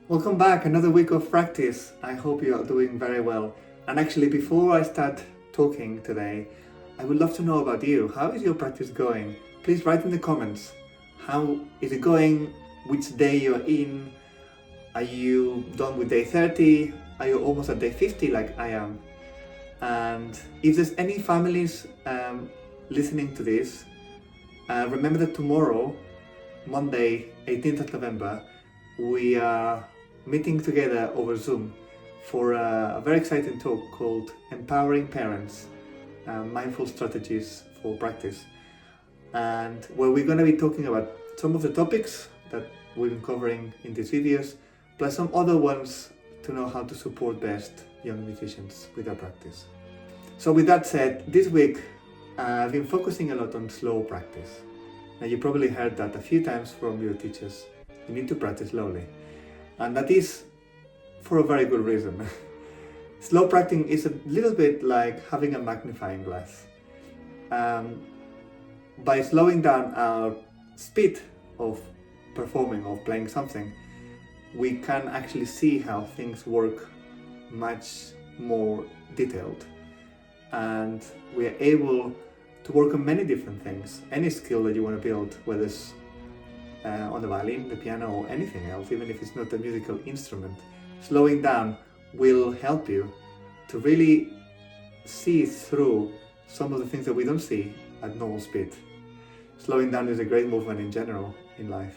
Welcome back, another week of practice. I hope you are doing very well. And actually, before I start talking today, I would love to know about you. How is your practice going? Please write in the comments. How is it going? Which day you're in? Are you done with day 30? Are you almost at day 50 like I am? And if there's any families listening to this, remember that tomorrow, Monday, 18th of November, we are meeting together over Zoom for a very exciting talk called Empowering Parents, Mindful Strategies for Practice, and where we're going to be talking about some of the topics that we've been covering in these videos, plus some other ones to know how to support best young musicians with their practice. So with that said, this week I've been focusing a lot on slow practice. Now you probably heard that a few times from your teachers. You need to practice slowly. And that is for a very good reason. Slow practicing is a little bit like having a magnifying glass. By slowing down our speed of performing or playing something, we can actually see how things work much more detailed. And we are able to work on many different things. Any skill that you want to build, whether it's on the violin, the piano, or anything else, even if it's not a musical instrument, slowing down will help you to really see through some of the things that we don't see at normal speed. Slowing down is a great movement in general in life.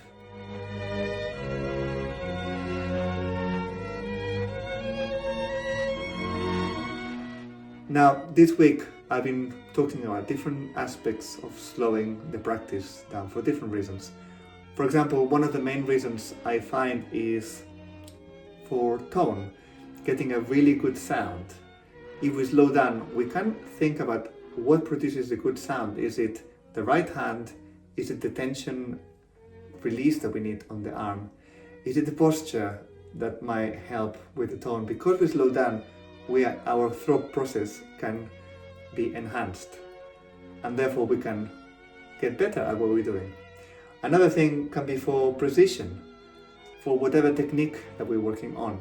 Now, this week I've been talking about different aspects of slowing the practice down for different reasons. For example, one of the main reasons I find is for tone, getting a really good sound. If we slow down, we can think about what produces a good sound. Is it the right hand? Is it the tension release that we need on the arm? Is it the posture that might help with the tone? Because we slow down, our throat process can be enhanced, and therefore we can get better at what we're doing. Another thing can be for precision, for whatever technique that we're working on,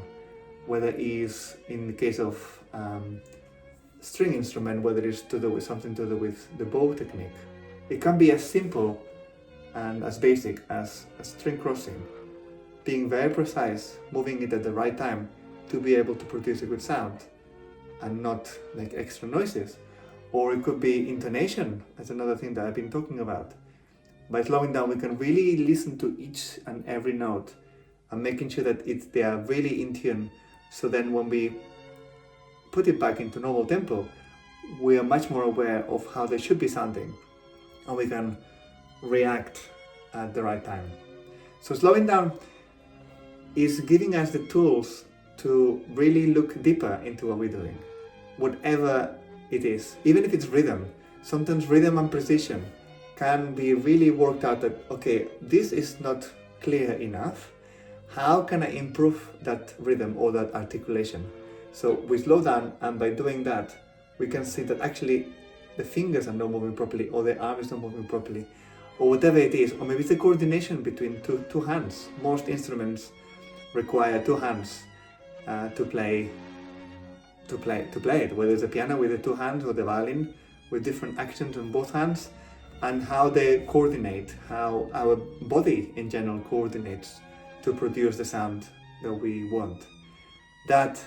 whether it is in the case of string instrument, whether it's to do with something to do with the bow technique. It can be as simple and as basic as a string crossing, being very precise, moving it at the right time to be able to produce a good sound and not make extra noises. Or it could be intonation, that's another thing that I've been talking about. By slowing down, we can really listen to each and every note and making sure that they are really in tune. So then when we put it back into normal tempo, we are much more aware of how they should be sounding, and we can react at the right time. So slowing down is giving us the tools to really look deeper into what we're doing, whatever it is. Even if it's rhythm, sometimes rhythm and precision can be really worked out that, okay, this is not clear enough. How can I improve that rhythm or that articulation? So we slow down, and by doing that, we can see that actually the fingers are not moving properly, or the arm is not moving properly, or whatever it is, or maybe it's the coordination between two hands. Most instruments require two hands to play it, whether it's the piano with the two hands or the violin with different actions on both hands, and how they coordinate, how our body in general coordinates to produce the sound that we want. That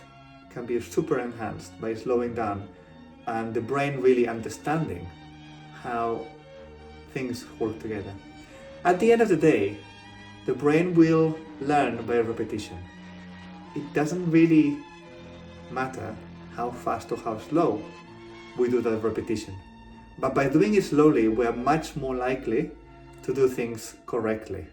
can be super enhanced by slowing down and the brain really understanding how things work together. At the end of the day, the brain will learn by repetition. It doesn't really matter how fast or how slow we do that repetition. But by doing it slowly, we are much more likely to do things correctly.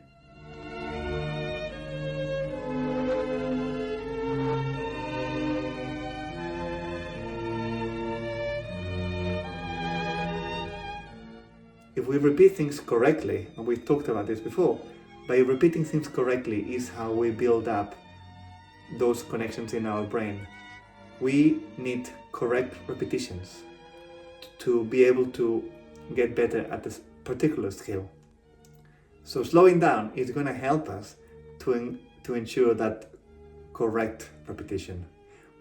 If we repeat things correctly, and we've talked about this before, by repeating things correctly is how we build up those connections in our brain. We need correct repetitions to be able to get better at this particular skill. So slowing down is going to help us to ensure that correct repetition.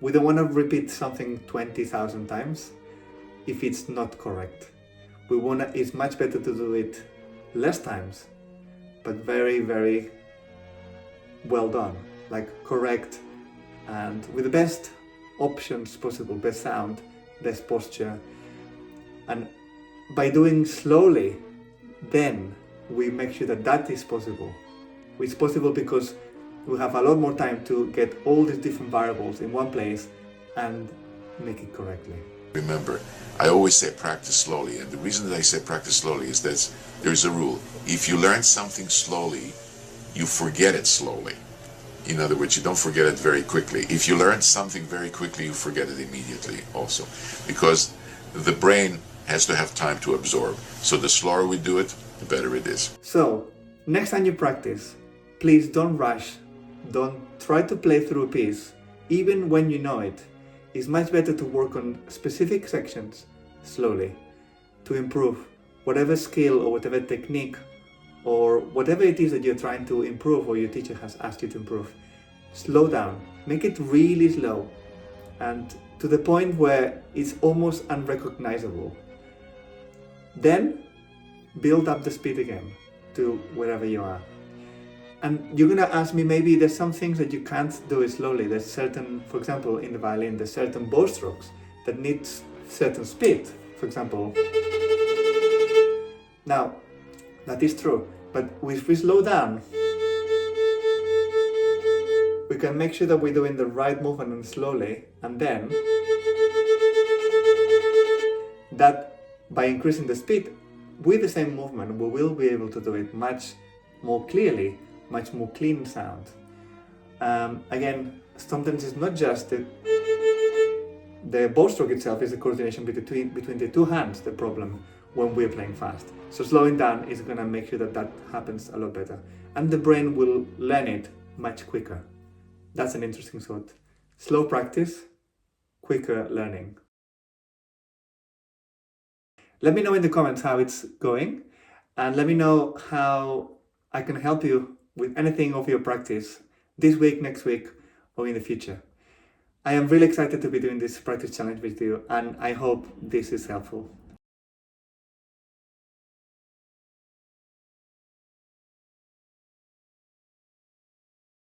We don't want to repeat something 20,000 times if it's not correct. It's much better to do it less times, but very, very well done, like correct and with the best options possible, best sound, best posture. And by doing slowly, then we make sure that that is possible. It's possible because we have a lot more time to get all these different variables in one place and make it correctly. Remember, I always say practice slowly, and the reason that I say practice slowly is that there's a rule. If you learn something slowly, you forget it slowly. In other words, you don't forget it very quickly. If you learn something very quickly, you forget it immediately also, because the brain has to have time to absorb. So the slower we do it, the better it is. So, next time you practice, please don't rush. Don't try to play through a piece, even when you know it. It's much better to work on specific sections slowly to improve whatever skill or whatever technique or whatever it is that you're trying to improve or your teacher has asked you to improve. Slow down, make it really slow and to the point where it's almost unrecognizable. Then build up the speed again to wherever you are. And you're gonna ask me, maybe there's some things that you can't do it slowly. There's certain, for example, in the violin, there's certain bow strokes that need certain speed. For example, now that is true, but if we slow down, we can make sure that we're doing the right movement and slowly, and then that by increasing the speed with the same movement, we will be able to do it much more clearly, much more clean sound. Again, sometimes it's not just the bow stroke itself, is the coordination between the two hands the problem when we're playing fast. So slowing down is going to make sure that that happens a lot better. And the brain will learn it much quicker. That's an interesting thought. Slow practice, quicker learning. Let me know in the comments how it's going, and let me know how I can help you with anything of your practice this week, next week, or in the future. I am really excited to be doing this practice challenge with you, and I hope this is helpful.